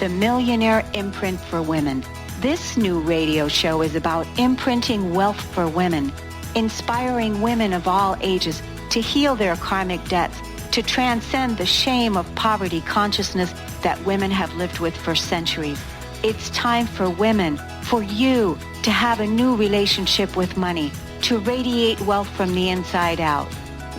the Millionaire Imprint for Women. This new radio show is about imprinting wealth for women, inspiring women of all ages to heal their karmic debts, to transcend the shame of poverty consciousness that women have lived with for centuries. It's time for women, for you, to have a new relationship with money, to radiate wealth from the inside out.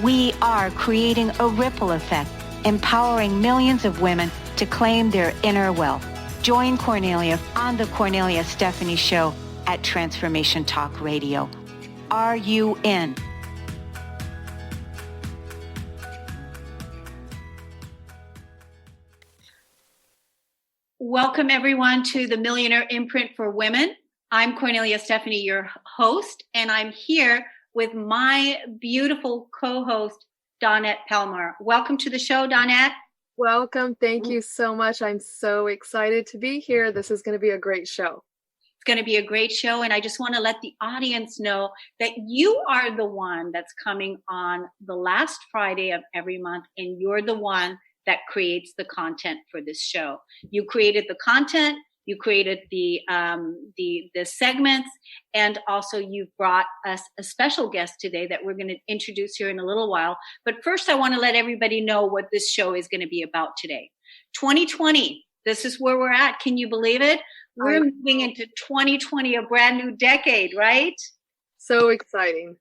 We are creating a ripple effect, empowering millions of women to claim their inner wealth. Join Cornelia on the Cornelia Stephanie Show at Transformation Talk Radio. Are you in? Welcome, everyone, to the Millionaire Imprint for Women. I'm Cornelia Stephanie, your host, and I'm here with my beautiful co-host, Dawnette Palmore. Welcome to the show, Dawnette. Welcome. Thank you so much. I'm so excited to be here. This is going to be a great show. It's going to be a great show, and I just want to let the audience know that you are the one that's coming on the last Friday of every month, and you're the one that creates the content for this show. You created the content, you created the segments, and also you've brought us a special guest today that we're going to introduce here in a little while. But first, I want to let everybody know what this show is going to be about today. 2020, this is where we're at. Can you believe it? We're moving into 2020, a brand new decade, right? So exciting.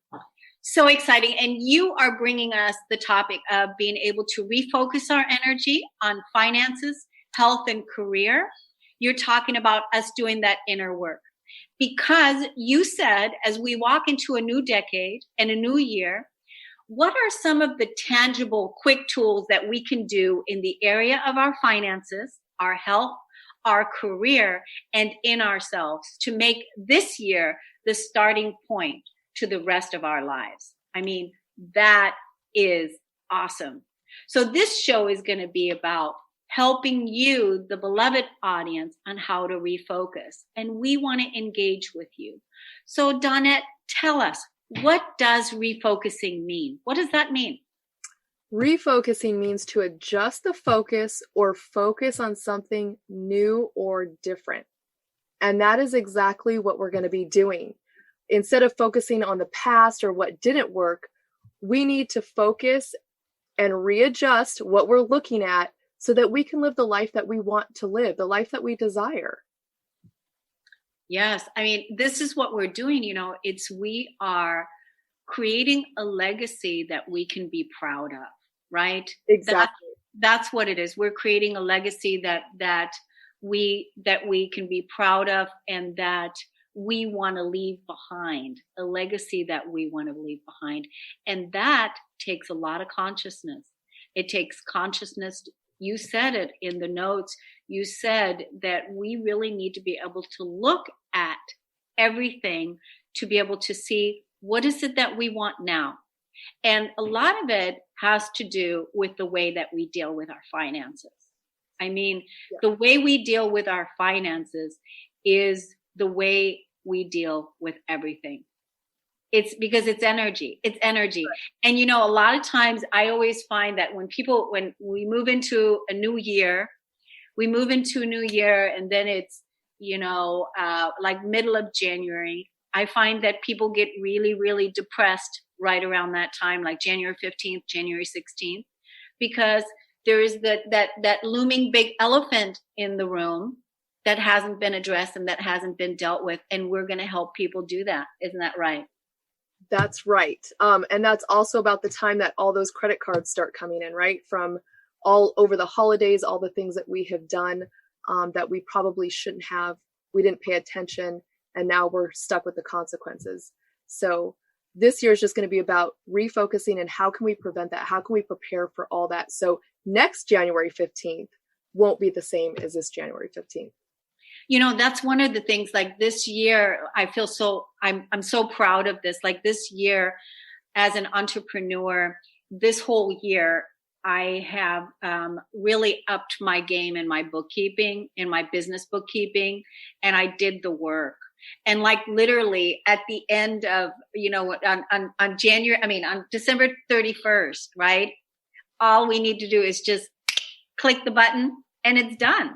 So exciting. And you are bringing us the topic of being able to refocus our energy on finances, health, and career. You're talking about us doing that inner work. Because you said, as we walk into a new decade and a new year, what are some of the tangible, quick tools that we can do in the area of our finances, our health, our career, and in ourselves to make this year the starting point to the rest of our lives? I mean, that is awesome. So this show is going to be about helping you, the beloved audience, on how to refocus. And we want to engage with you. So Dawnette, tell us, what does refocusing mean? What does that mean? Refocusing means to adjust the focus or focus on something new or different. And that is exactly what we're going to be doing. Instead of focusing on the past or what didn't work, we need to focus and readjust what we're looking at so that we can live the life that we want to live, the life that we desire. Yes. I mean, this is what we're doing. You know, we are creating a legacy that we can be proud of, right? Exactly. That's what it is. We're creating a legacy that we can be proud of and that we want to leave behind, a legacy that we want to leave behind. And that takes a lot of consciousness. It takes consciousness. You said it in the notes. You said that we really need to be able to look at everything to be able to see what is it that we want now. And a lot of it has to do with the way that we deal with our finances. I mean, The way we deal with our finances is the way we deal with everything. It's because it's energy. It's energy. Right. And, you know, a lot of times I always find that when we move into a new year, and then it's, you know, like middle of January, I find that people get really, really depressed right around that time, like January 15th, January 16th, because there is that looming big elephant in the room that hasn't been addressed and that hasn't been dealt with. And we're going to help people do that. Isn't that right? That's right. And that's also about the time that all those credit cards start coming in, right? From all over the holidays, all the things that we have done that we probably shouldn't have. We didn't pay attention, and now we're stuck with the consequences. So this year is just going to be about refocusing and how can we prevent that? How can we prepare for all that? So next January 15th won't be the same as this January 15th. You know, that's one of the things, like this year, I feel I'm so proud of this. Like this year as an entrepreneur, this whole year, I have really upped my game in my bookkeeping, in my business bookkeeping, and I did the work. And like literally at the end of, you know, on December 31st, right? All we need to do is just click the button and it's done.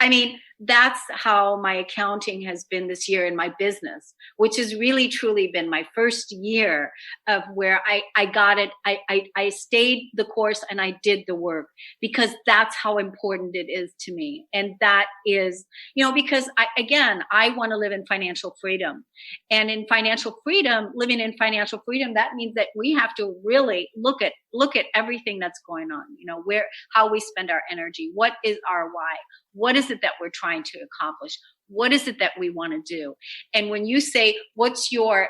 I mean, that's how my accounting has been this year in my business, which has really truly been my first year of where I got it. I stayed the course and I did the work, because that's how important it is to me. And that is, because I want to live in financial freedom, and in financial freedom, living in financial freedom, that means that we have to really look at everything that's going on, how we spend our energy. What is our why? What is it that we're trying to accomplish? What is it that we want to do? And when you say, what's your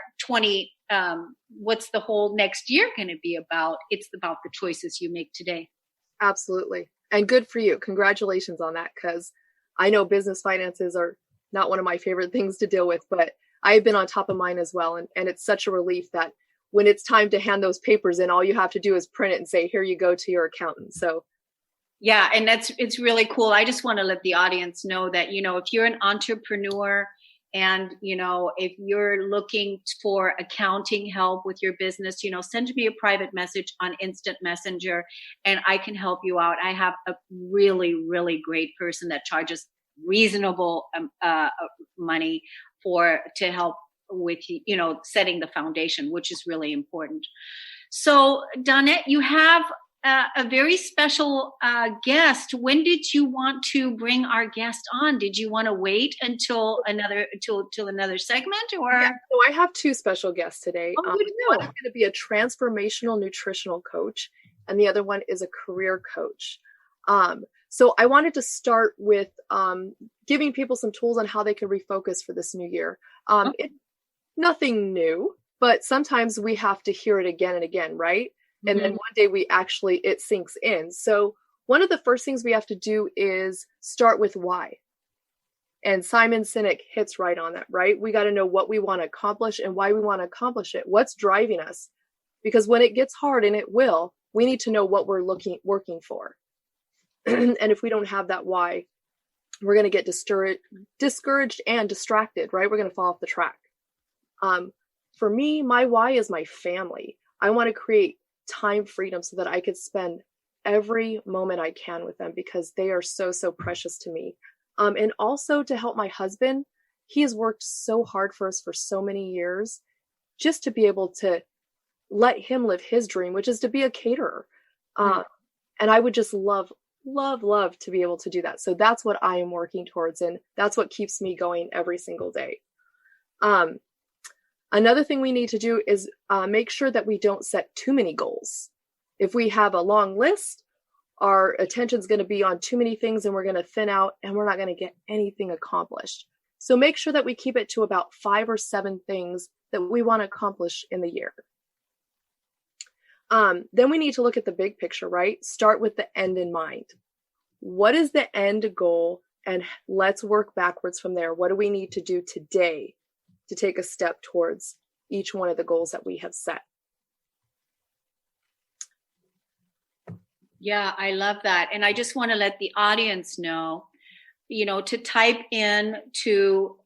what's the whole next year going to be about? It's about the choices you make today. Absolutely. And good for you. Congratulations on that, because I know business finances are not one of my favorite things to deal with, but I've been on top of mine as well. And it's such a relief that when it's time to hand those papers in, all you have to do is print it and say, here you go to your accountant. So yeah, and it's really cool. I just want to let the audience know that, if you're an entrepreneur and, if you're looking for accounting help with your business, send me a private message on Instant Messenger and I can help you out. I have a really, really great person that charges reasonable money to help with, setting the foundation, which is really important. So Dawnette, you have a very special guest. When did you want to bring our guest on? Did you want to wait until another segment, or? Yeah, so I have two special guests today. Oh, one is going to be a transformational nutritional coach, and the other one is a career coach. So I wanted to start with giving people some tools on how they can refocus for this new year. It's nothing new, but sometimes we have to hear it again and again, right? And then one day it sinks in. So one of the first things we have to do is start with why. And Simon Sinek hits right on that, right? We got to know what we want to accomplish and why we want to accomplish it. What's driving us? Because when it gets hard, and it will, we need to know what we're working for. And if we don't have that why, we're going to get discouraged and distracted, right? We're going to fall off the track. For me, my why is my family. I want to create time freedom so that I could spend every moment I can with them, because they are so, so precious to me. And also to help my husband. He has worked so hard for us for so many years, just to be able to let him live his dream, which is to be a caterer. And I would just love to be able to do that. So that's what I am working towards. And that's what keeps me going every single day. Another thing we need to do is make sure that we don't set too many goals. If we have a long list, our attention is going to be on too many things and we're going to thin out and we're not going to get anything accomplished. So make sure that we keep it to about 5 or 7 things that we want to accomplish in the year. Then we need to look at the big picture, right? Start with the end in mind. What is the end goal? And let's work backwards from there. What do we need to do today to take a step towards each one of the goals that we have set? Yeah, I love that. And I just want to let the audience know, to type in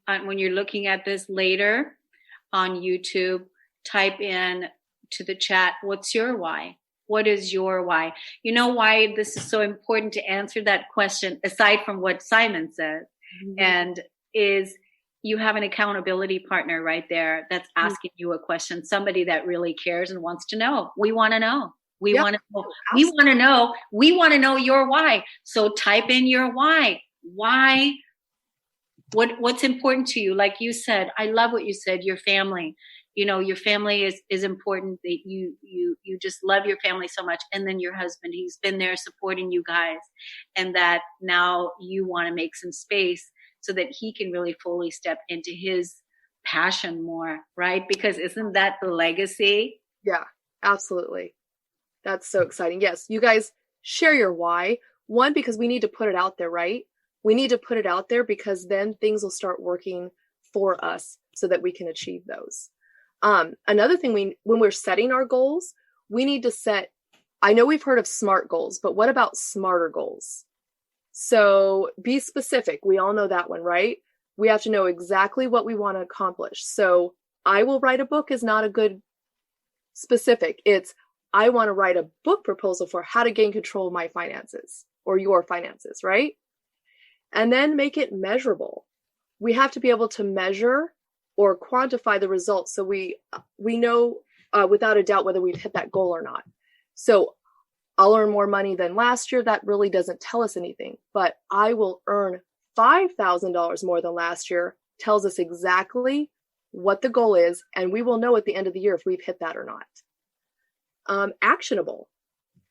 when you're looking at this later on YouTube, type in to the chat, what's your why? What is your why? You know why this is so important to answer that question, aside from what Simon said, and is you have an accountability partner right there that's asking you a question, somebody that really cares and wants to know. We want to know. We want to know. We want to know. We want to know your why. So type in your why. Why? What's important to you? Like you said, I love what you said. Your family. Your family is important. That you just love your family so much. And then your husband, he's been there supporting you guys, and that now you want to make some space so that he can really fully step into his passion more, right? Because isn't that the legacy? Yeah, absolutely. That's so exciting. Yes, you guys share your why. One, because we need to put it out there, right? We need to put it out there because then things will start working for us so that we can achieve those. Another thing, when we're setting our goals, we need to set, I know we've heard of SMART goals, but what about smarter goals? So be specific. We all know that one, right? We have to know exactly what we want to accomplish. So I will write a book is not a good specific. It's I want to write a book proposal for how to gain control of my finances or your finances, right? And then make it measurable. We have to be able to measure or quantify the results so we know without a doubt whether we've hit that goal or not. So I'll earn more money than last year. That really doesn't tell us anything, but I will earn $5,000 more than last year tells us exactly what the goal is, and we will know at the end of the year if we've hit that or not. Actionable.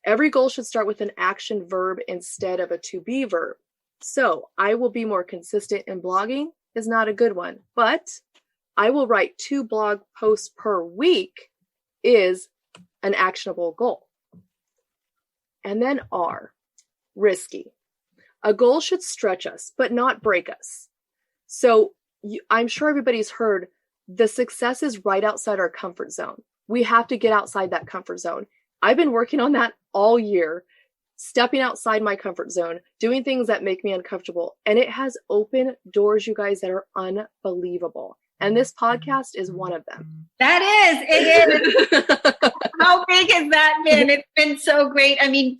Every goal should start with an action verb instead of a to be verb. So I will be more consistent in blogging is not a good one, but I will write 2 blog posts per week is an actionable goal. And then R, risky. A goal should stretch us, but not break us. So I'm sure everybody's heard the success is right outside our comfort zone. We have to get outside that comfort zone. I've been working on that all year, stepping outside my comfort zone, doing things that make me uncomfortable. And it has opened doors, you guys, that are unbelievable. And this podcast is one of them. It is. How big has that been? It's been so great. I mean,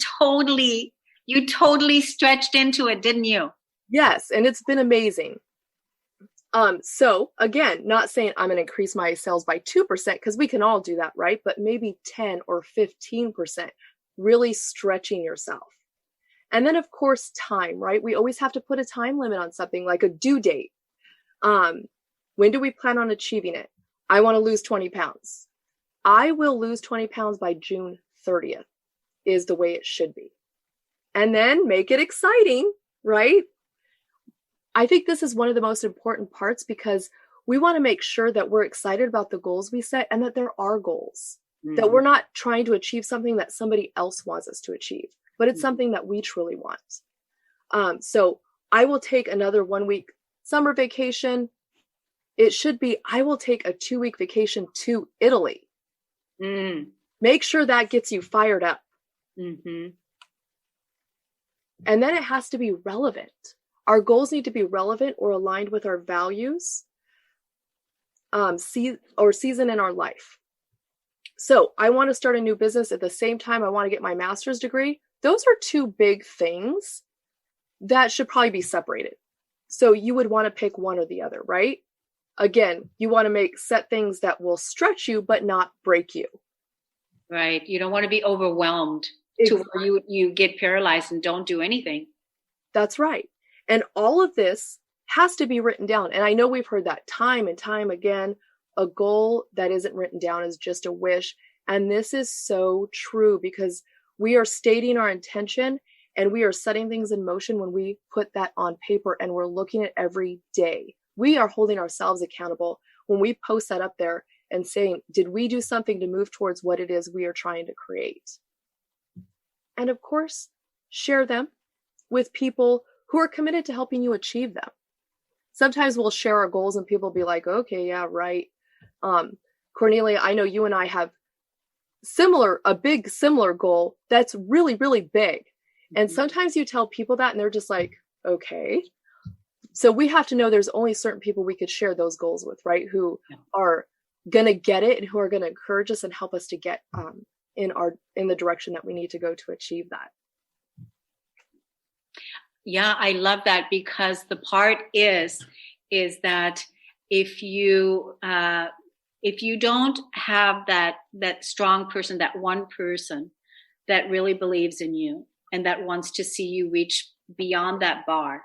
you totally stretched into it, didn't you? Yes. And it's been amazing. So again, not saying I'm going to increase my sales by 2% because we can all do that, right? But maybe 10 or 15%, really stretching yourself. And then of course, time, right? We always have to put a time limit on something like a due date. When do we plan on achieving it? I want to lose 20 pounds. I will lose 20 pounds by June 30th is the way it should be. And then make it exciting, right? I think this is one of the most important parts because we want to make sure that we're excited about the goals we set and that there are goals, that we're not trying to achieve something that somebody else wants us to achieve, but it's something that we truly want. So I will take another 1-week summer vacation. It should be, I will take a 2-week vacation to Italy. Make sure that gets you fired up. And then it has to be relevant. Our goals need to be relevant or aligned with our values, season in our life. So I want to start a new business at the same time I want to get my master's degree. Those are 2 big things that should probably be separated. So you would want to pick one or the other, right? Again, you want to set things that will stretch you, but not break you. Right. You don't want to be overwhelmed to where you get paralyzed and don't do anything. That's right. And all of this has to be written down. And I know we've heard that time and time again. A goal that isn't written down is just a wish. And this is so true because we are stating our intention and we are setting things in motion when we put that on paper and we're looking at every day. We are holding ourselves accountable when we post that up there and saying, did we do something to move towards what it is we are trying to create? And of course, share them with people who are committed to helping you achieve them. Sometimes we'll share our goals and people will be like, okay, yeah, right. Cornelia, I know you and I have a big similar goal that's really, really big. And sometimes you tell people that and they're just like, okay. So we have to know there's only certain people we could share those goals with, right? Who are going to get it and who are going to encourage us and help us to get in the direction that we need to go to achieve that. Yeah, I love that because the part is that if you don't have that strong person, that one person that really believes in you and that wants to see you reach beyond that bar,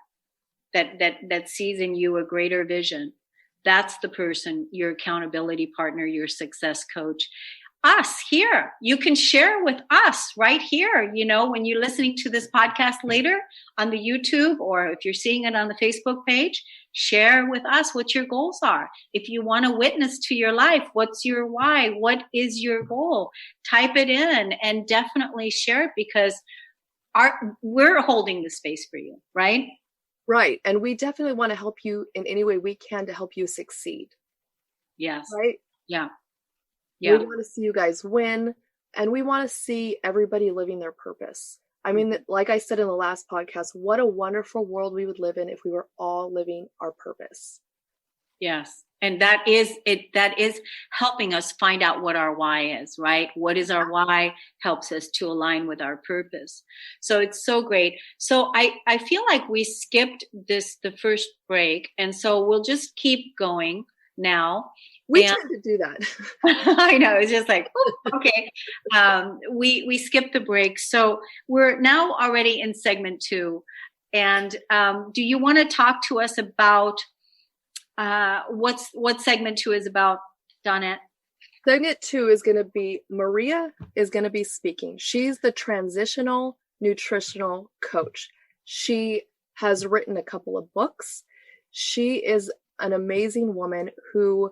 that sees in you a greater vision, that's the person, your accountability partner, your success coach. Us here, you can share with us right here. You know, when you're listening to this podcast later on the YouTube, or if you're seeing it on the Facebook page, share with us what your goals are. If you want to witness to your life, what's your why? What is your goal? Type it in and definitely share it because we're holding the space for you, right? Right. And we definitely want to help you in any way we can to help you succeed. Yes. Right? Yeah. We want to see you guys win, and we want to see everybody living their purpose. I mean, like I said in the last podcast, what a wonderful world we would live in if we were all living our purpose. Yes. And that is it. That is helping us find out what our why is, right? What is our why helps us to align with our purpose. So it's so great. So I feel like we skipped the first break. And so we'll just keep going now. We tend to do that. I know. It's just like, okay. We skipped the break. So we're now already in segment 2. And do you want to talk to us about what segment 2 is about, Dawnette? Segment 2 is going to be, Maria is going to be speaking. She's the transitional nutritional coach. She has written a couple of books. She is an amazing woman who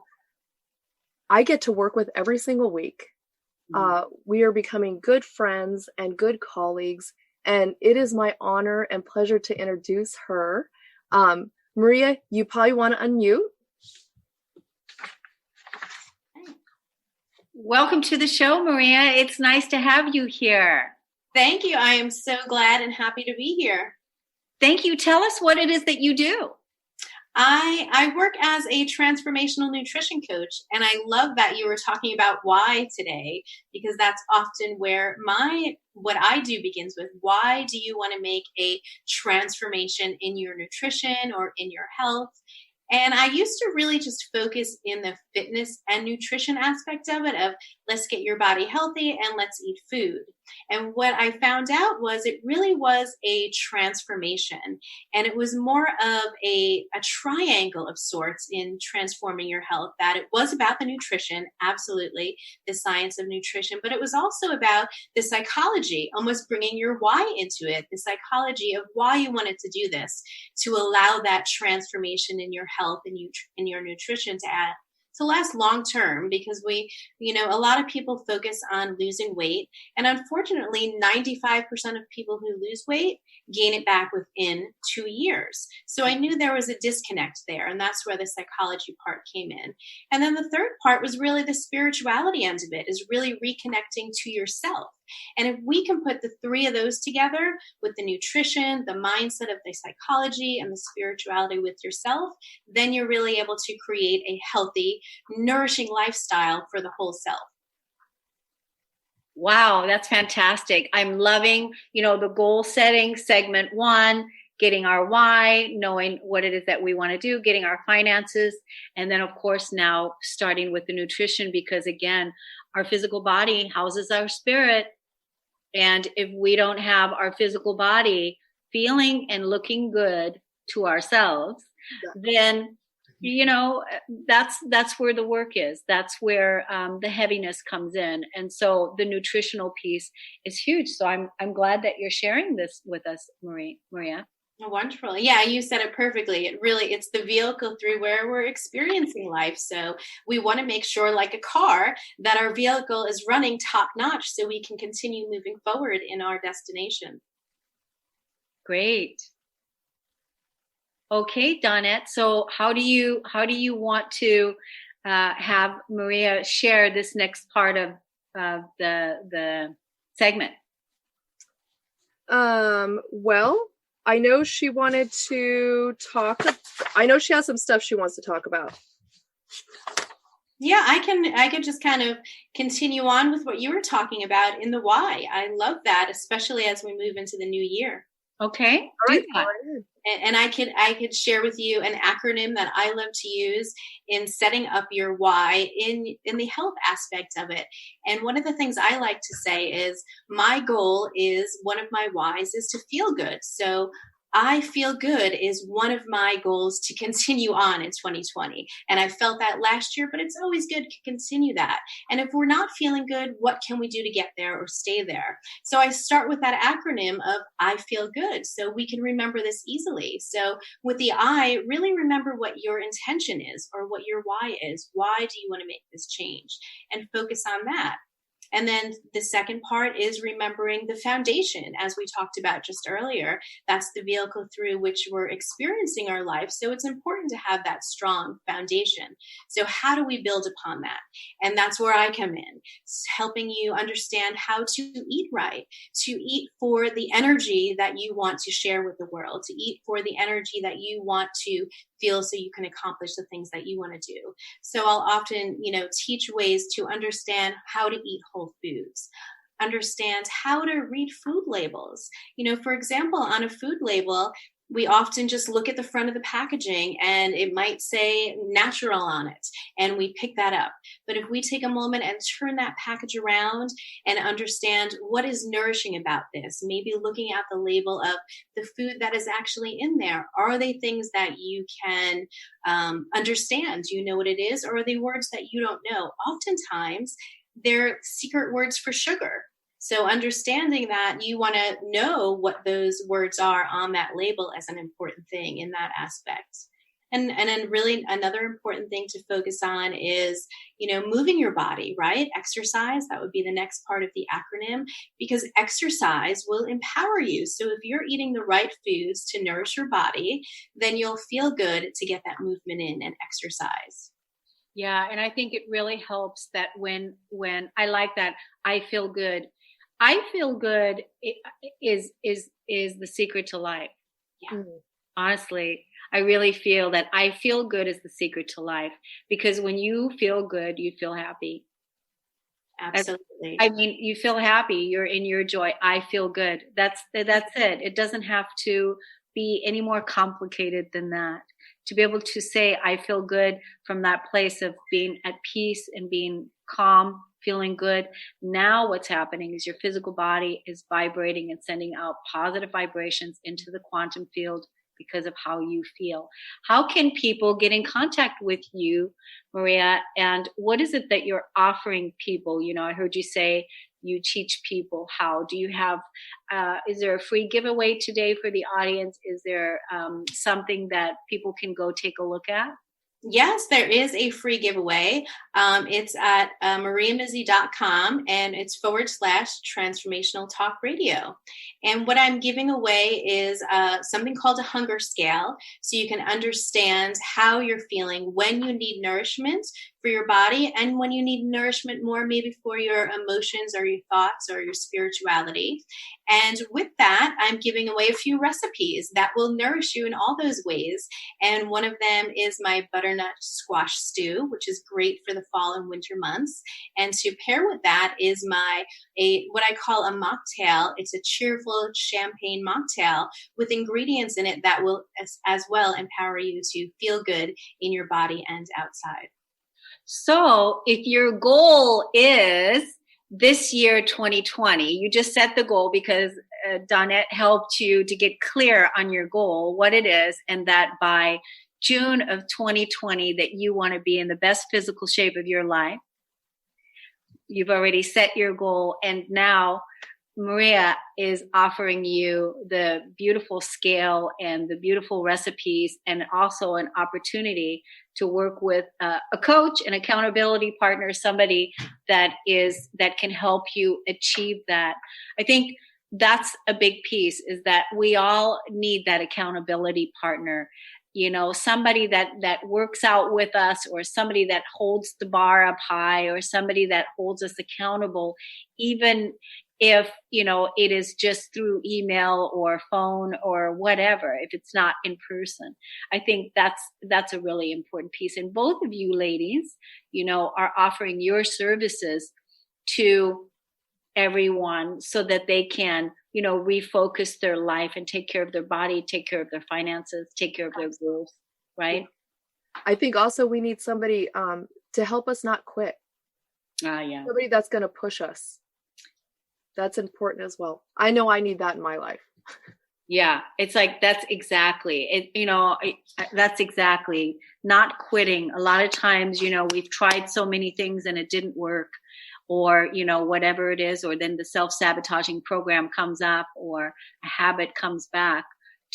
I get to work with every single week. We are becoming good friends and good colleagues, and it is my honor and pleasure to introduce her. Maria, you probably want to unmute. Welcome to the show, Maria. It's nice to have you here. Thank you. I am so glad and happy to be here. Thank you. Tell us what it is that you do. I work as a transformational nutrition coach, and I love that you were talking about why today, because that's often where what I do begins with. Why do you want to make a transformation in your nutrition or in your health? And I used to really just focus in the fitness and nutrition aspect of it, of let's get your body healthy and let's eat food. And what I found out was it really was a transformation. And it was more of a triangle of sorts in transforming your health, that it was about the nutrition, absolutely, the science of nutrition, but it was also about the psychology, almost bringing your why into it, the psychology of why you wanted to do this, to allow that transformation in your health and in your nutrition to last long term, because a lot of people focus on losing weight, and unfortunately 95% of people who lose weight gain it back within 2 years. So I knew there was a disconnect there, and that's where the psychology part came in. And then the third part was really the spirituality end of it, is really reconnecting to yourself. And if we can put the 3 of those together with the nutrition, the mindset of the psychology, and the spirituality with yourself, then you're really able to create a healthy, nourishing lifestyle for the whole self. Wow, that's fantastic. I'm loving, the goal setting, segment 1, getting our why, knowing what it is that we want to do, getting our finances, and then of course now starting with the nutrition, because again, our physical body houses our spirit. And if we don't have our physical body feeling and looking good to ourselves, then, that's where the work is. That's where the heaviness comes in. And so the nutritional piece is huge. So I'm glad that you're sharing this with us, Maria. Wonderful. Yeah, you said it perfectly. It's the vehicle through where we're experiencing life. So we want to make sure, like a car, that our vehicle is running top notch so we can continue moving forward in our destination. Great. Okay, Dawnette. So how do you want to have Maria share this next part of the segment? Well, I know she wanted to I know she has some stuff she wants to talk about. Yeah, I can just kind of continue on with what you were talking about in the why. I love that, especially as we move into the new year. Okay. All right. And I could share with you an acronym that I love to use in setting up your why in the health aspect of it. And one of the things I like to say is my goal is, one of my whys is to feel good. So I feel good is one of my goals to continue on in 2020. And I felt that last year, but it's always good to continue that. And if we're not feeling good, what can we do to get there or stay there? So I start with that acronym of I feel good, so we can remember this easily. So with the I, really remember what your intention is or what your why is. Why do you want to make this change? And focus on that. And then the second part is remembering the foundation, as we talked about just earlier. That's the vehicle through which we're experiencing our life. So it's important important to have that strong foundation. So how do we build upon that? And that's where I come in, helping you understand how to eat right, to eat for the energy that you want to share with the world, to eat for the energy that you want to feel so you can accomplish the things that you want to do. So I'll often, teach ways to understand how to eat whole foods, understand how to read food labels. For example, on a food label, we often just look at the front of the packaging and it might say natural on it, and we pick that up. But if we take a moment and turn that package around and understand what is nourishing about this, maybe looking at the label of the food that is actually in there, are they things that you can understand? Do you know what it is? Or are they words that you don't know? Oftentimes, they're secret words for sugar. So understanding that, you want to know what those words are on that label as an important thing in that aspect. And then really another important thing to focus on is, moving your body, right? Exercise, that would be the next part of the acronym, because exercise will empower you. So if you're eating the right foods to nourish your body, then you'll feel good to get that movement in and exercise. Yeah. And I think it really helps that when I like that, I feel good. I feel good is the secret to life. Yeah. Honestly, I really feel that I feel good is the secret to life, because when you feel good, you feel happy. Absolutely. You feel happy. You're in your joy. I feel good. That's it. It doesn't have to be any more complicated than that. To be able to say, I feel good from that place of being at peace and being calm, feeling good. Now what's happening is your physical body is vibrating and sending out positive vibrations into the quantum field because of how you feel. How can people get in contact with you, Maria? And what is it that you're offering people? I heard you say you teach people how. Do you have, is there a free giveaway today for the audience? Is there something that people can go take a look at? Yes, there is a free giveaway. It's at mariamizzi.com, and it's /transformational talk radio. And what I'm giving away is something called a hunger scale, so you can understand how you're feeling when you need nourishment for your body and when you need nourishment more maybe for your emotions or your thoughts or your spirituality. And with that, I'm giving away a few recipes that will nourish you in all those ways. And one of them is my butternut squash stew, which is great for the fall and winter months. And to pair with that is what I call a mocktail. It's a cheerful champagne mocktail with ingredients in it that will as well empower you to feel good in your body and outside. So if your goal is this year, 2020, you just set the goal because Dawnette helped you to get clear on your goal, what it is, and that by June of 2020 that you want to be in the best physical shape of your life. You've already set your goal, and now Maria is offering you the beautiful scale and the beautiful recipes, and also an opportunity to work with a coach, an accountability partner, somebody that can help you achieve that. I think that's a big piece, is that we all need that accountability partner. Somebody that works out with us, or somebody that holds the bar up high, or somebody that holds us accountable, even if, it is just through email or phone or whatever, if it's not in person. I think that's a really important piece. And both of you ladies, are offering your services to everyone so that they can, refocus their life and take care of their body, take care of their finances, take care of their goals, right? I think also we need somebody to help us not quit. Yeah. Somebody that's going to push us. That's important as well. I know I need that in my life. Yeah, it's like that's exactly it. That's exactly not quitting. A lot of times, we've tried so many things and it didn't work, or whatever it is, or then the self-sabotaging program comes up, or a habit comes back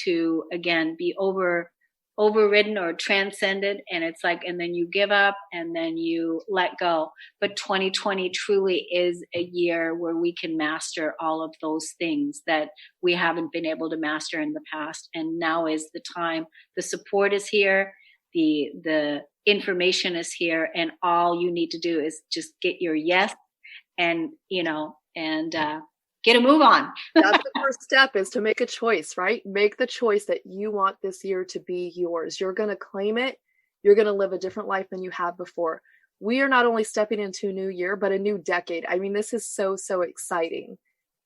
to again be overridden or transcended, and it's like, and then you give up and then you let go. But 2020 truly is a year where we can master all of those things that we haven't been able to master in the past. And now is the time. The support is here. the information is here, and all you need to do is just get your yes and, get a move on. That's the first step, is to make a choice, right? Make the choice that you want this year to be yours. You're going to claim it. You're going to live a different life than you have before. We are not only stepping into a new year, but a new decade. I mean, this is so, so exciting.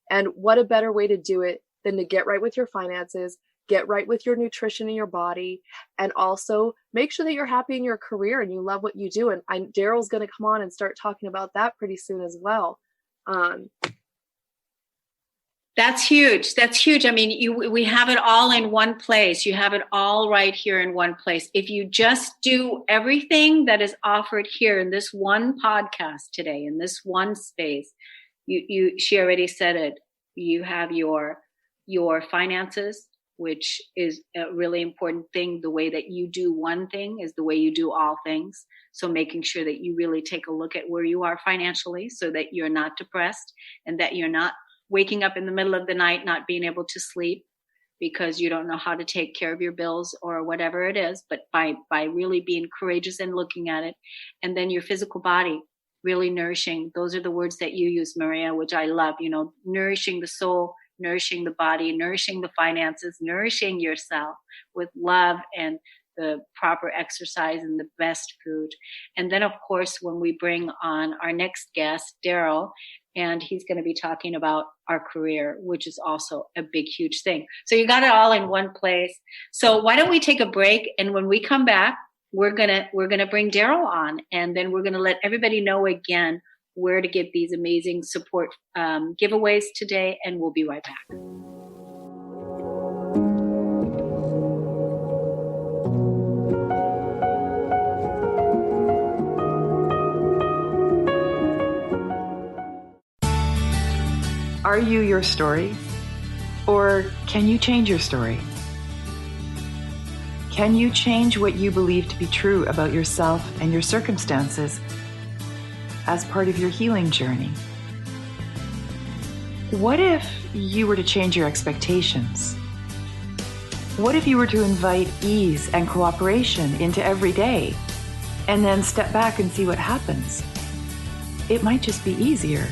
And what a better way to do it than to get right with your finances, get right with your nutrition and your body, and also make sure that you're happy in your career and you love what you do. And Daryl's going to come on and start talking about that pretty soon as well. That's huge. That's huge. I mean, we have it all in one place. You have it all right here in one place. If you just do everything that is offered here in this one podcast today, in this one space, she already said it. You have your finances, which is a really important thing. The way that you do one thing is the way you do all things. So making sure that you really take a look at where you are financially, so that you're not depressed and that you're not waking up in the middle of the night, not being able to sleep because you don't know how to take care of your bills or whatever it is, but by really being courageous and looking at it. And then your physical body, really nourishing. Those are the words that you use, Maria, which I love, nourishing the soul, nourishing the body, nourishing the finances, nourishing yourself with love and the proper exercise and the best food. And then, of course, when we bring on our next guest, Daryl, and he's going to be talking about our career, which is also a big, huge thing. So you got it all in one place. So why don't we take a break? And when we come back, we're gonna bring Daryl on, and then we're gonna let everybody know again where to get these amazing support giveaways today. And we'll be right back. Are you your story? Or can you change your story? Can you change what you believe to be true about yourself and your circumstances as part of your healing journey? What if you were to change your expectations? What if you were to invite ease and cooperation into every day and then step back and see what happens? It might just be easier.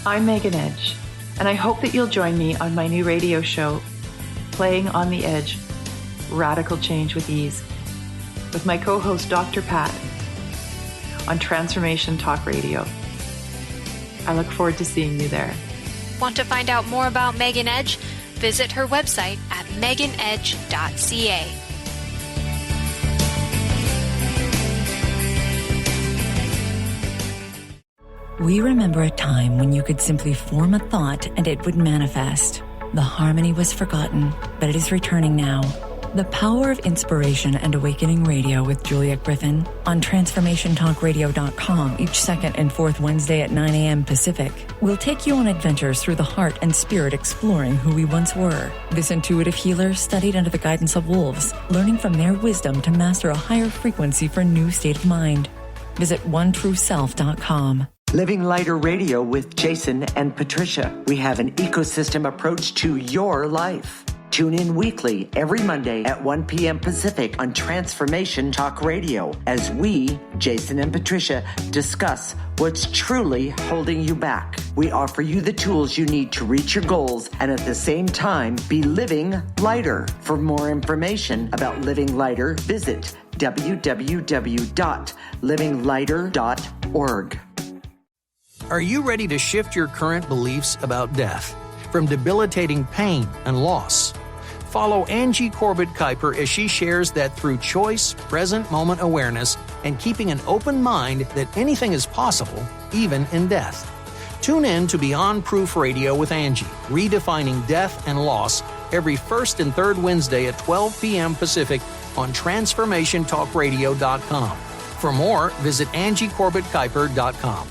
I'm Megan Edge, and I hope that you'll join me on my new radio show, Playing on the Edge, Radical Change with Ease, with my co-host Dr. Pat on Transformation Talk Radio. I look forward to seeing you there. Want to find out more about Megan Edge? Visit her website at meganedge.ca. We remember a time when you could simply form a thought and it would manifest. The harmony was forgotten, but it is returning now. The Power of Inspiration and Awakening Radio with Juliet Griffin on TransformationTalkRadio.com each second and fourth Wednesday at 9 a.m. Pacific will take you on adventures through the heart and spirit, exploring who we once were. This intuitive healer studied under the guidance of wolves, learning from their wisdom to master a higher frequency for a new state of mind. Visit OneTrueSelf.com. Living Lighter Radio with Jason and Patricia. We have an ecosystem approach to your life. Tune in weekly every Monday at 1 p.m. Pacific on Transformation Talk Radio as we, Jason and Patricia, discuss what's truly holding you back. We offer you the tools you need to reach your goals and at the same time be living lighter. For more information about Living Lighter, visit www.livinglighter.org. Are you ready to shift your current beliefs about death, from debilitating pain and loss? Follow Angie Corbett-Kuiper as she shares that through choice, present moment awareness, and keeping an open mind that anything is possible, even in death. Tune in to Beyond Proof Radio with Angie, redefining death and loss, every first and third Wednesday at 12 p.m. Pacific on TransformationTalkRadio.com. For more, visit AngieCorbettKuiper.com.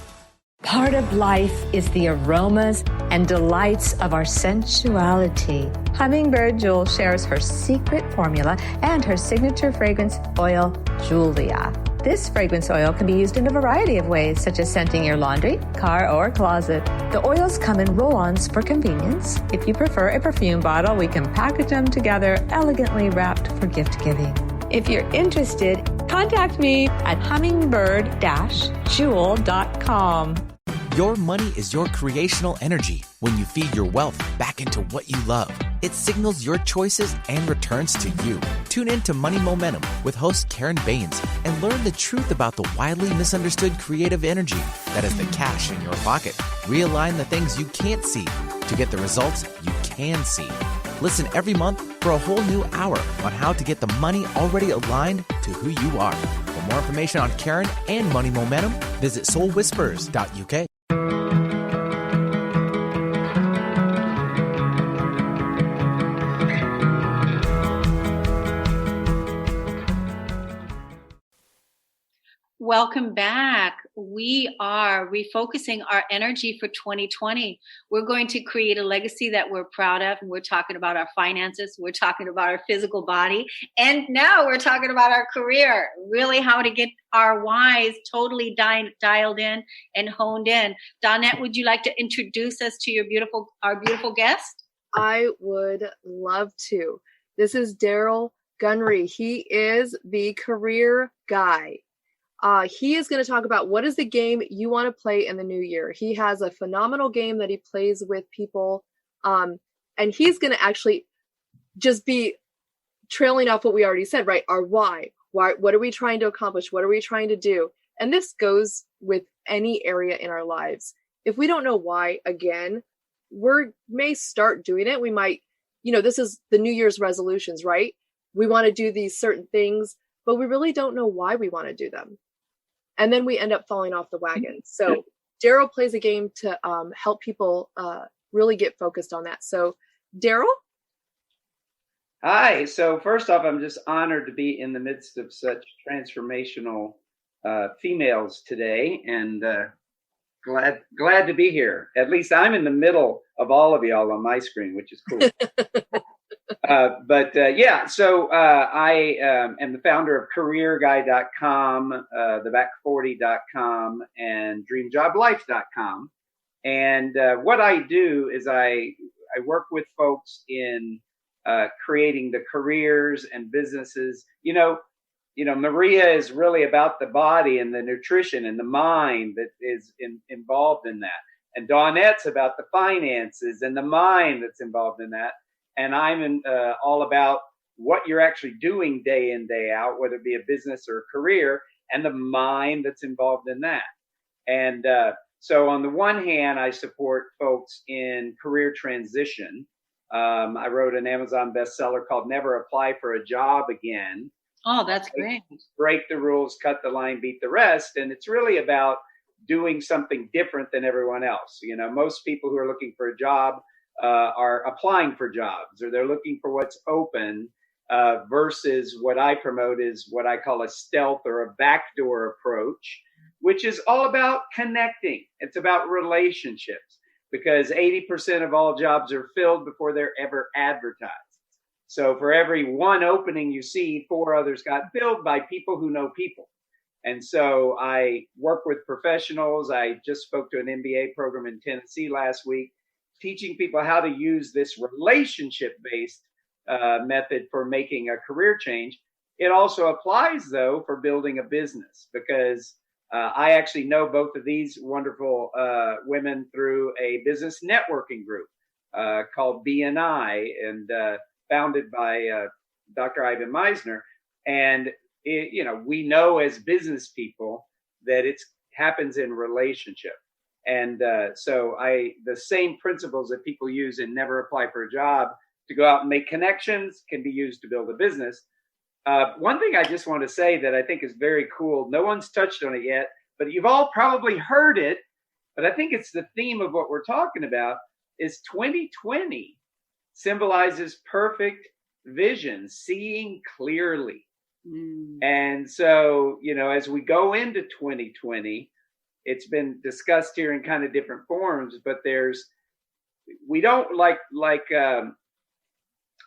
Part of life is the aromas and delights of our sensuality. Hummingbird Jewel shares her secret formula and her signature fragrance oil, Julia. This fragrance oil can be used in a variety of ways, such as scenting your laundry, car, or closet. The oils come in roll-ons for convenience. If you prefer a perfume bottle, we can package them together, elegantly wrapped for gift giving. If you're interested, contact me at hummingbird-jewel.com. Your money is your creational energy. When you feed your wealth back into what you love, it signals your choices and returns to you. Tune in to Money Momentum with host Karen Baines and learn the truth about the widely misunderstood creative energy that is the cash in your pocket. Realign the things you can't see to get the results you can see. Listen every month for a whole new hour on how to get the money already aligned to who you are. For more information on Karen and Money Momentum, visit soulwhispers.uk. Welcome back. We are refocusing our energy for 2020. We're going to create a legacy that we're proud of. And we're talking about our finances. We're talking about our physical body. And now we're talking about our career, really how to get our whys totally dialed in and honed in. Dawnette, would you like to introduce us to our beautiful guest? I would love to. This is Daryl Gunry. He is the career guy. He is going to talk about what is the game you want to play in the new year. He has a phenomenal game that he plays with people. And he's going to actually just be trailing off what we already said, right? Our why. What are we trying to accomplish? What are we trying to do? And this goes with any area in our lives. If we don't know why, again, we may start doing it. We might, this is the New Year's resolutions, right? We want to do these certain things, but we really don't know why we want to do them. And then we end up falling off the wagon. So Daryl plays a game to help people really get focused on that. So Daryl? Hi. So first off, I'm just honored to be in the midst of such transformational females today, and glad to be here. At least I'm in the middle of all of y'all on my screen, which is cool. So I am the founder of CareerGuy.com, theback40.com, and DreamJobLife.com. And what I do is I work with folks in creating the careers and businesses. Maria is really about the body and the nutrition and the mind that is involved in that. And Dawnette's about the finances and the mind that's involved in that. And I'm all about what you're actually doing day in, day out, whether it be a business or a career, and the mind that's involved in that. And so on the one hand, I support folks in career transition. I wrote an Amazon bestseller called Never Apply for a Job Again. Oh, that's great. Break the rules, cut the line, beat the rest. And it's really about doing something different than everyone else. Most people who are looking for a job are applying for jobs, or they're looking for what's open, versus what I promote is what I call a stealth or a backdoor approach, which is all about connecting. It's about relationships, because 80% of all jobs are filled before they're ever advertised. So for every one opening you see, 4 others got filled by people who know people. And so I work with professionals. I just spoke to an MBA program in Tennessee last week, teaching people how to use this relationship-based method for making a career change. It also applies, though, for building a business, because I actually know both of these wonderful women through a business networking group called BNI, and founded by Dr. Ivan Meisner. And, we know as business people that it happens in relationship. And so the same principles that people use in Never Apply for a Job to go out and make connections can be used to build a business. One thing I just want to say that I think is very cool, no one's touched on it yet, but you've all probably heard it, but I think it's the theme of what we're talking about, is 2020 symbolizes perfect vision, seeing clearly. And so, as we go into 2020, it's been discussed here in kind of different forms, but we don't like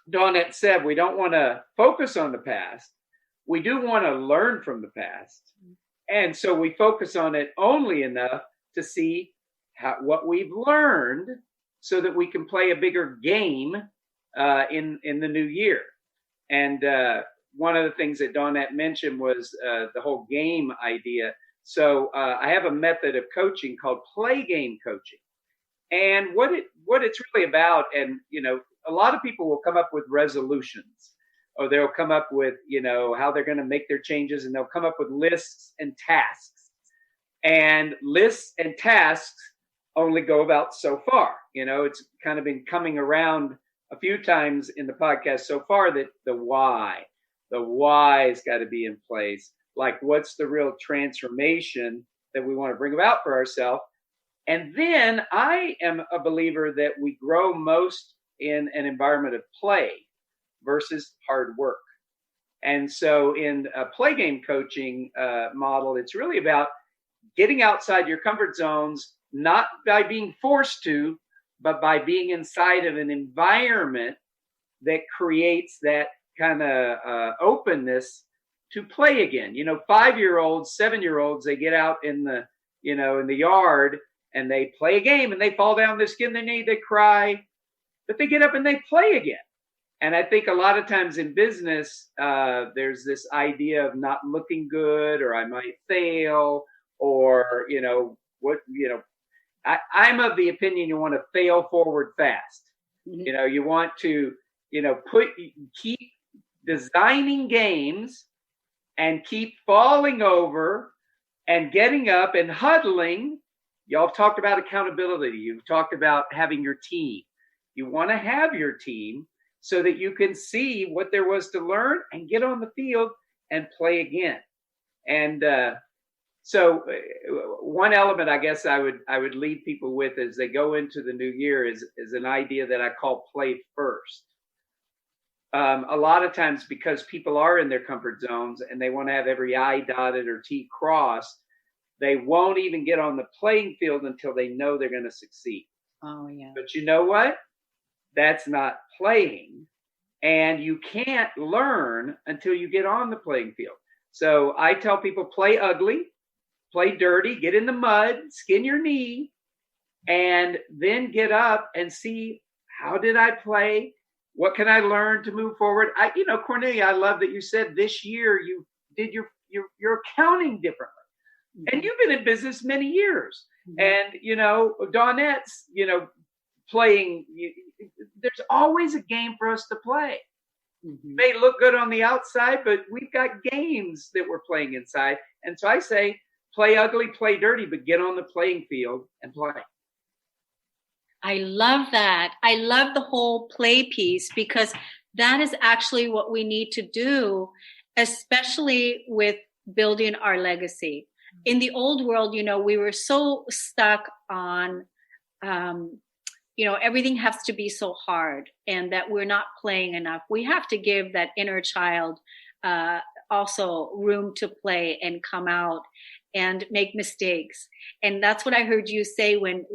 Dawnette said, we don't want to focus on the past. we do want to learn from the past. And so we focus on it only enough to see what we've learned so that we can play a bigger game in the new year. And one of the things that Dawnette mentioned was the whole game idea. So I have a method of coaching called play game coaching. And what it's really about, and, a lot of people will come up with resolutions, or they'll come up with, how they're going to make their changes, and they'll come up with lists and tasks. And lists and tasks only go about so far. It's kind of been coming around a few times in the podcast so far that the why's got to be in place. Like, what's the real transformation that we want to bring about for ourselves? And then I am a believer that we grow most in an environment of play versus hard work. And so in a play game coaching model, it's really about getting outside your comfort zones, not by being forced to, but by being inside of an environment that creates that kind of openness to play again. 5-year-olds, 7-year-olds, they get out in the yard and they play a game and they fall down, they skin their knee, they cry, but they get up and they play again. And I think a lot of times in business, there's this idea of not looking good, or I might fail, or, I'm of the opinion you want to fail forward fast. Mm-hmm. You want to, keep designing games and keep falling over and getting up and huddling. Y'all talked about accountability. You've talked about having your team. You want to have your team so that you can see what there was to learn and get on the field and play again. And so one element I guess I would lead people with as they go into the new year is an idea that I call play first. A lot of times, because people are in their comfort zones and they want to have every I dotted or T crossed, they won't even get on the playing field until they know they're going to succeed. Oh, yeah. But you know what? That's not playing. And you can't learn until you get on the playing field. So I tell people, play ugly, play dirty, get in the mud, skin your knee, and then get up and see, how did I play? What can I learn to move forward? Cornelia, I love that you said this year you did your accounting differently. Mm-hmm. And you've been in business many years. Mm-hmm. And, Dawnette's, playing, there's always a game for us to play. Mm-hmm. It may look good on the outside, but we've got games that we're playing inside. And so I say, play ugly, play dirty, but get on the playing field and play. I love that. I love the whole play piece, because that is actually what we need to do, especially with building our legacy. In the old world, we were so stuck on, everything has to be so hard, and that we're not playing enough. We have to give that inner child also room to play and come out and make mistakes. And that's what I heard you say when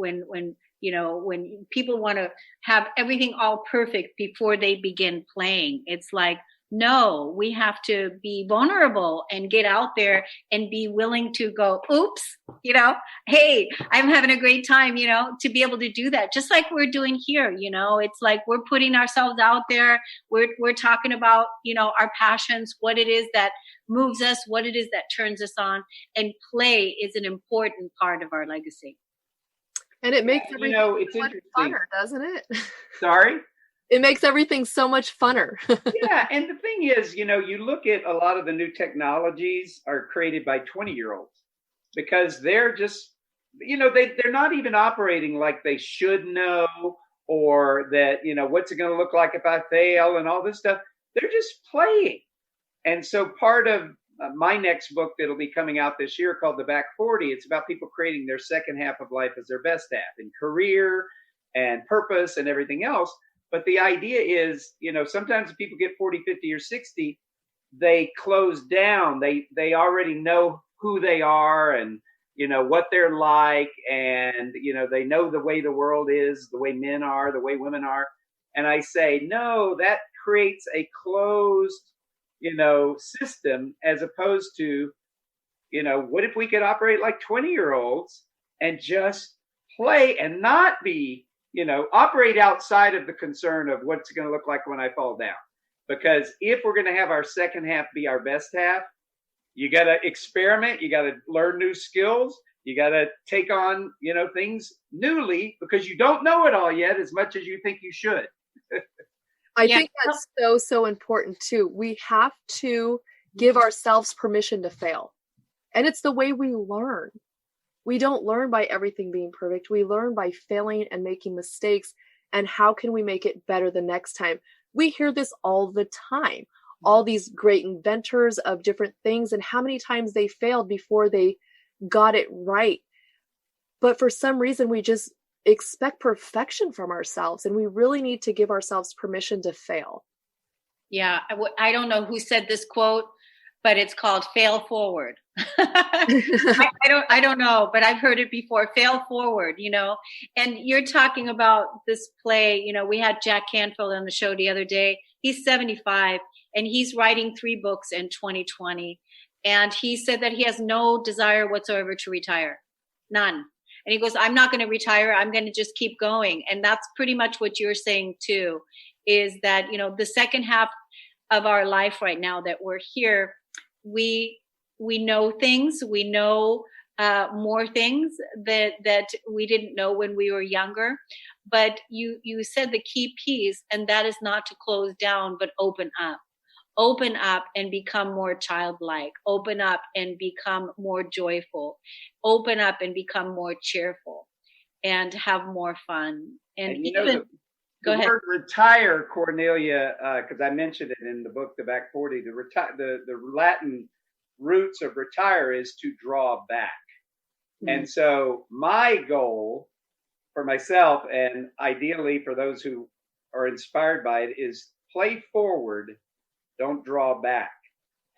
people want to have everything all perfect before they begin playing. It's like, no, we have to be vulnerable and get out there and be willing to go, oops, hey, I'm having a great time, to be able to do that. Just like we're doing here, it's like we're putting ourselves out there. We're talking about, our passions, what it is that moves us, what it is that turns us on. And play is an important part of our legacy. And it makes everything it's so much funner, doesn't it? Sorry? It makes everything so much funner. Yeah, and the thing is, you look at a lot of the new technologies are created by 20-year-olds, because they're just, they're not even operating like they should know, or that, what's it going to look like if I fail and all this stuff. They're just playing. And so part of my next book that'll be coming out this year, called The Back 40, it's about people creating their second half of life as their best half, in career and purpose and everything else. But the idea is, sometimes people get 40, 50, or 60, they close down. They already know who they are and, what they're like. And, they know the way the world is, the way men are, the way women are. And I say, no, that creates a closed, system, as opposed to, what if we could operate like 20-year-olds and just play and not be, operate outside of the concern of what's going to look like when I fall down. Because if we're going to have our second half be our best half, you got to experiment, you got to learn new skills, you got to take on, things newly, because you don't know it all yet as much as you think you should. I think that's so important too. We have to give ourselves permission to fail. And it's the way we learn. We don't learn by everything being perfect. We learn by failing and making mistakes. And how can we make it better the next time? We hear this all the time. All these great inventors of different things, and how many times they failed before they got it right. But for some reason, we just expect perfection from ourselves, and we really need to give ourselves permission to fail. Yeah, I don't know who said this quote, but it's called "fail forward." I don't know, but I've heard it before. Fail forward, And you're talking about this play. We had Jack Canfield on the show the other day. He's 75, and he's writing 3 books in 2020. And he said that he has no desire whatsoever to retire, none. And he goes, "I'm not going to retire. I'm going to just keep going." And that's pretty much what you're saying too, is that the second half of our life right now that we're here, we know things, we know more things that we didn't know when we were younger. But you said the key piece, and that is not to close down, but open up and become more childlike, open up and become more joyful, open up and become more cheerful, and have more fun. And even go ahead. Word retire, Cornelia, because I mentioned it in the book, The Back 40, the Latin roots of retire is to draw back. Mm-hmm. And so my goal for myself, and ideally for those who are inspired by it, is play forward, don't draw back.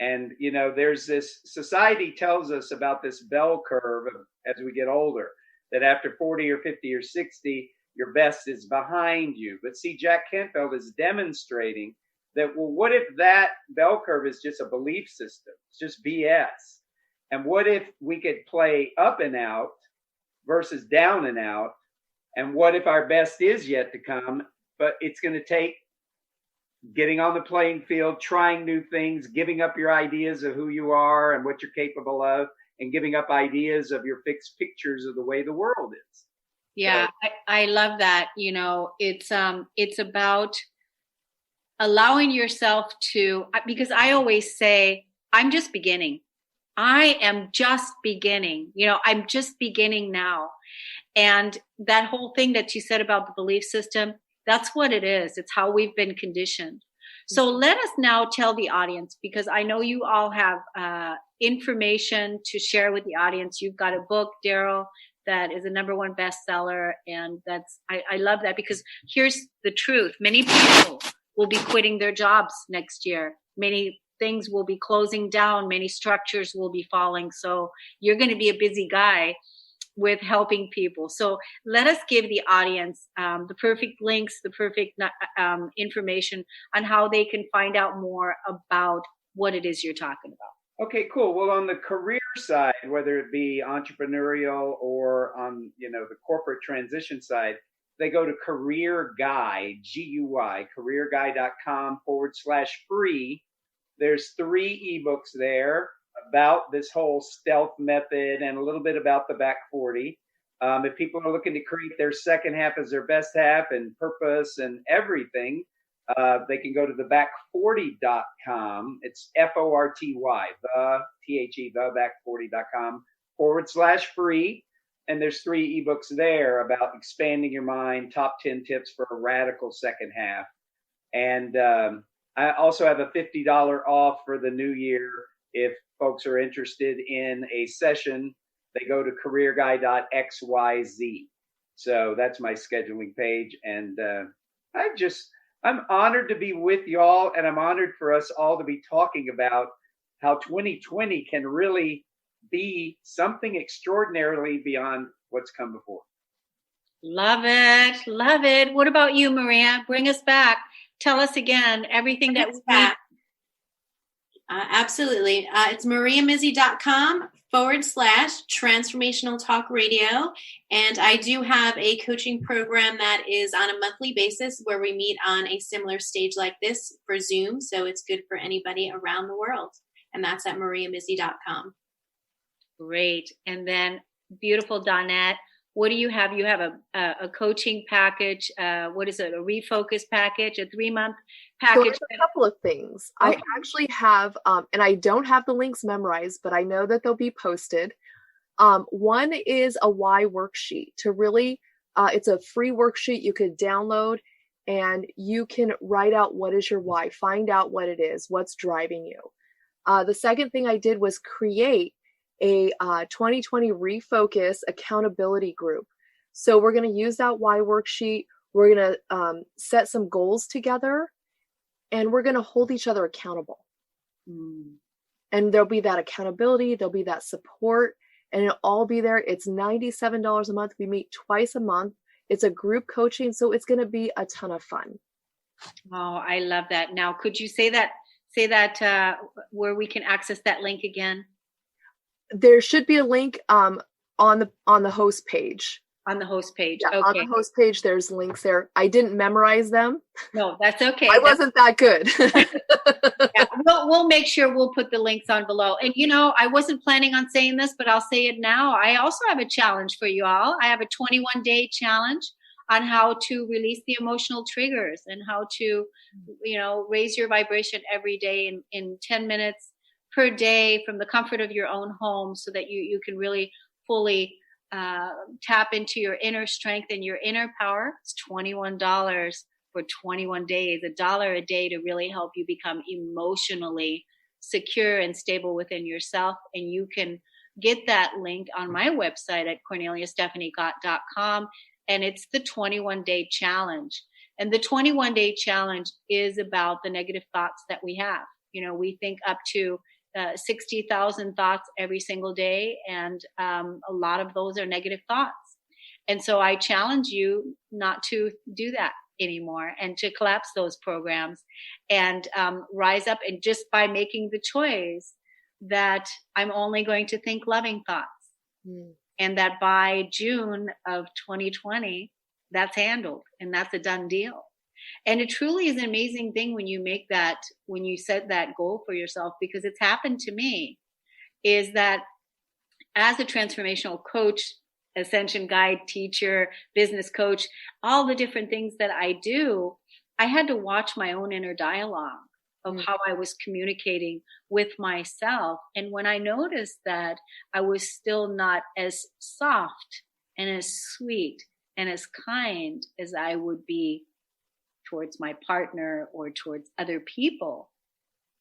And, there's this, society tells us about this bell curve as we get older, that after 40 or 50 or 60, your best is behind you. But see, Jack Canfield is demonstrating that, well, what if that bell curve is just a belief system? It's just BS. And what if we could play up and out versus down and out? And what if our best is yet to come, but it's going to take getting on the playing field, trying new things, giving up your ideas of who you are and what you're capable of, and giving up ideas of your fixed pictures of the way the world is. Yeah, so, I love that. It's about allowing yourself to, because I always say, I'm just beginning. I am just beginning. I'm just beginning now. And that whole thing that you said about the belief system, that's what it is. It's how we've been conditioned. So let us now tell the audience, because I know you all have information to share with the audience. You've got a book, Daryl, that is a #1 bestseller. And I love that, because here's the truth. Many people will be quitting their jobs next year. Many things will be closing down. Many structures will be falling. So you're going to be a busy guy with helping people. So let us give the audience the perfect links, the perfect information on how they can find out more about what it is you're talking about. Okay, cool. Well, on the career side, whether it be entrepreneurial or on, the corporate transition side, they go to Career Guide, GUI, careerguide.com/free. There's 3 ebooks there about this whole stealth method and a little bit about the back 40. If people are looking to create their second half as their best half and purpose and everything, they can go to theback40.com. It's FORTY, theback40.com/free. And there's 3 ebooks there about expanding your mind, top 10 tips for a radical second half. And I also have a $50 off for the new year. If folks are interested in a session, they go to careerguide.xyz. So that's my scheduling page. And I'm honored to be with y'all, and I'm honored for us all to be talking about how 2020 can really be something extraordinarily beyond what's come before. Love it. Love it. What about you, Maria? Bring us back. Tell us again everything that we Absolutely. It's mariamizzi.com/transformational talk radio. And I do have a coaching program that is on a monthly basis where we meet on a similar stage like this for Zoom. So it's good for anybody around the world. And that's at mariamizzi.com. Great. And then beautiful Dawnette, what do you have? You have a coaching package. What is it? A Refocus package, a 3-month package? So a couple of things. Okay. I actually have, and I don't have the links memorized, but I know that they'll be posted. One is a why worksheet to really, it's a free worksheet you could download and you can write out what is your why, find out what it is, what's driving you. The second thing I did was create a 2020 Refocus accountability group. So we're going to use that why worksheet. We're going to set some goals together and we're going to hold each other accountable. And there'll be that accountability. There'll be that support and it'll all be there. It's $97 a month. We meet twice a month. It's a group coaching. So it's going to be a ton of fun. Oh, I love that. Now, could you say that where we can access that link again? There should be a link on the host page. On the host page. Yeah, okay. On the host page, there's links there. I didn't memorize them. No, that's okay. I wasn't that good. Yeah, we'll make sure we'll put the links on below. And, I wasn't planning on saying this, but I'll say it now. I also have a challenge for you all. I have a 21-day challenge on how to release the emotional triggers and how to, raise your vibration every day in 10 minutes per day from the comfort of your own home so that you can really fully tap into your inner strength and your inner power. It's $21 for 21 days, $1 a day to really help you become emotionally secure and stable within yourself. And you can get that link on my website at corneliastephaniegott.com. And it's the 21-day challenge. And the 21-day challenge is about the negative thoughts that we have. We think up to 60,000 thoughts every single day. And a lot of those are negative thoughts. And so I challenge you not to do that anymore and to collapse those programs and rise up. And just by making the choice that I'm only going to think loving thoughts. And that by June of 2020, that's handled and that's a done deal. And it truly is an amazing thing when you set that goal for yourself, because it's happened to me, is that as a transformational coach, ascension guide, teacher, business coach, all the different things that I do, I had to watch my own inner dialogue of how I was communicating with myself. And when I noticed that I was still not as soft and as sweet and as kind as I would be towards my partner or towards other people,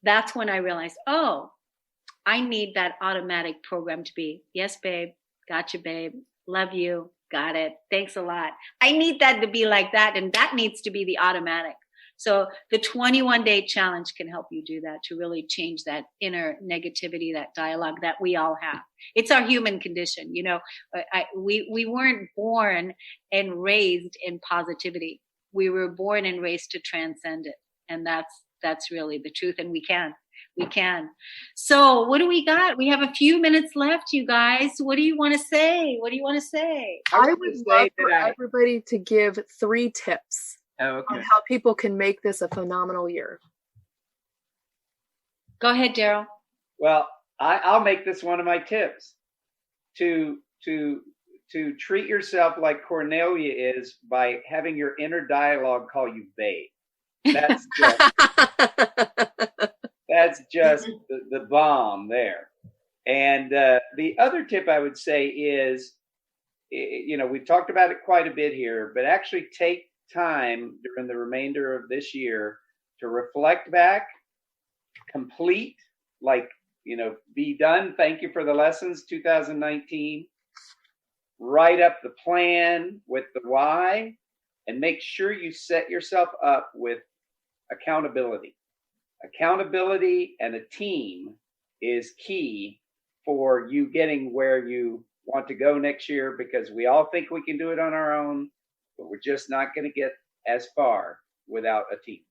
that's when I realized, I need that automatic program to be, yes, babe, gotcha, babe, love you, got it, thanks a lot. I need that to be like that, and that needs to be the automatic. So the 21-day challenge can help you do that, to really change that inner negativity, that dialogue that we all have. It's our human condition. We weren't born and raised in positivity. We were born and raised to transcend it. And that's really the truth. And we can. So what do we got? We have a few minutes left, you guys. What do you want to say? I would love for everybody to give 3 tips on how people can make this a phenomenal year. Go ahead, Daryl. Well, I'll make this one of my tips. To treat yourself like Cornelia is by having your inner dialogue call you babe. That's just the bomb there. And the other tip I would say is, we've talked about it quite a bit here, but actually take time during the remainder of this year to reflect back, complete, be done. Thank you for the lessons 2019. Write up the plan with the why, and make sure you set yourself up with accountability. Accountability and a team is key for you getting where you want to go next year, because we all think we can do it on our own, but we're just not going to get as far without a team.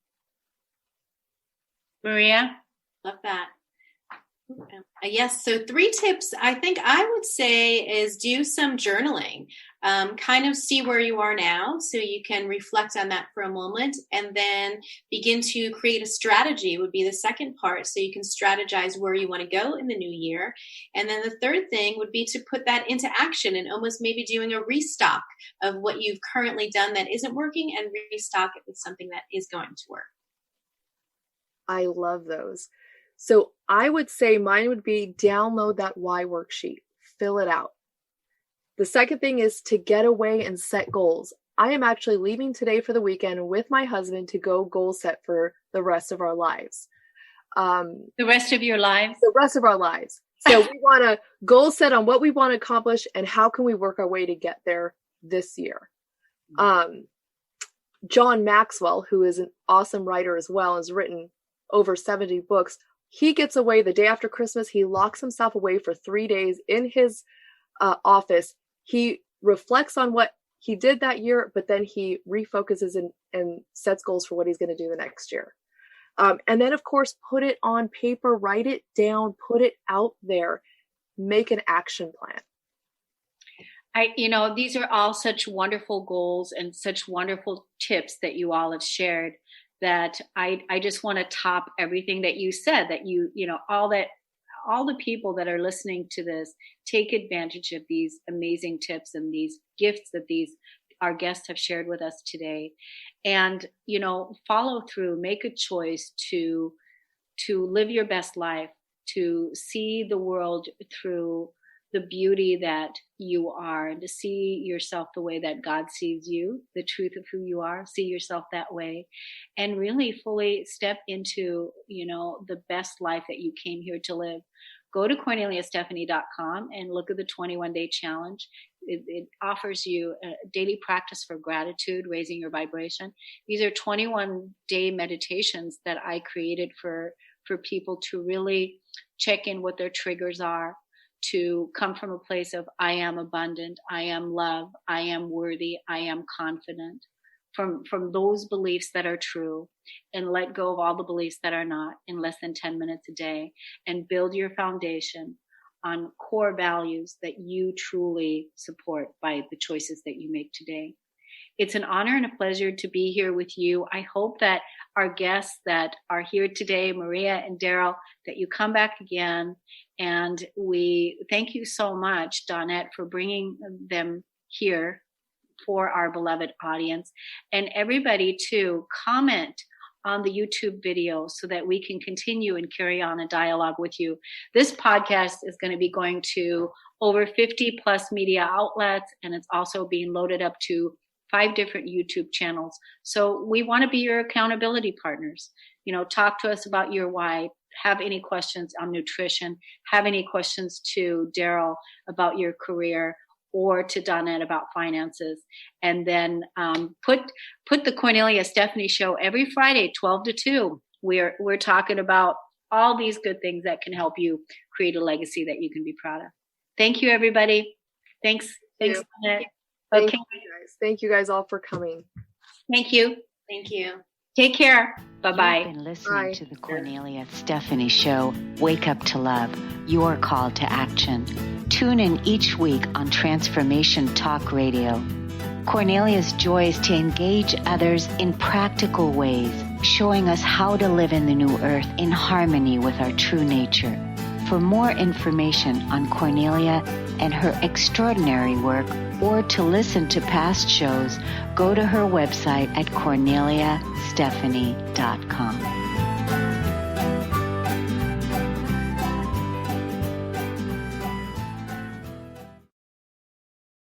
Maria? Love that. Yes. So 3 tips I think I would say is do some journaling. Kind of see where you are now so you can reflect on that for a moment, and then begin to create a strategy would be the second part, so you can strategize where you want to go in the new year. And then the third thing would be to put that into action and almost maybe doing a restock of what you've currently done that isn't working and restock it with something that is going to work. I love those. So I would say mine would be download that why worksheet, fill it out. The second thing is to get away and set goals. I am actually leaving today for the weekend with my husband to go goal set for the rest of our lives. The rest of your lives? The rest of our lives. So we want to goal set on what we want to accomplish and how can we work our way to get there this year. John Maxwell, who is an awesome writer as well, has written over 70 books. He gets away the day after Christmas. He locks himself away for 3 days in his office. He reflects on what he did that year, but then he refocuses and sets goals for what he's going to do the next year. And then, of course, put it on paper, write it down, put it out there, make an action plan. These are all such wonderful goals and such wonderful tips that you all have shared, that I just want to top everything that you said, that all the people that are listening to this take advantage of these amazing tips and these gifts that our guests have shared with us today, and follow through, make a choice to live your best life, to see the world through the beauty that you are, and to see yourself the way that God sees you, the truth of who you are, see yourself that way, and really fully step into, the best life that you came here to live. Go to CorneliaStephanie.com and look at the 21-day challenge. It offers you a daily practice for gratitude, raising your vibration. These are 21-day meditations that I created for people to really check in what their triggers are, to come from a place of I am abundant, I am love, I am worthy, I am confident, from those beliefs that are true, and let go of all the beliefs that are not in less than 10 minutes a day, and build your foundation on core values that you truly support by the choices that you make today. It's an honor and a pleasure to be here with you. I hope that our guests that are here today, Maria and Daryl, that you come back again. And we thank you so much, Dawnette, for bringing them here for our beloved audience. And everybody, too, comment on the YouTube video so that we can continue and carry on a dialogue with you. This podcast is going to be going to over 50 plus media outlets, and it's also being loaded up to 5 different YouTube channels. So we want to be your accountability partners. Talk to us about your why. Have any questions on nutrition, have any questions to Daryl about your career, or to Dawnette about finances. And then put the Cornelia Stephanie Show every Friday, 12 to 2. We're talking about all these good things that can help you create a legacy that you can be proud of. Thank you, everybody. Thanks, Dawnette. Okay. Thank you guys all for coming. Thank you. Thank you. Take care. Bye-bye. You've been listening to the Cornelia Stephanie Show, Wake Up to Love, your call to action. Tune in each week on Transformation Talk Radio. Cornelia's joy is to engage others in practical ways, showing us how to live in the new earth in harmony with our true nature. For more information on Cornelia and her extraordinary work, or to listen to past shows, go to her website at CorneliaStephanie.com.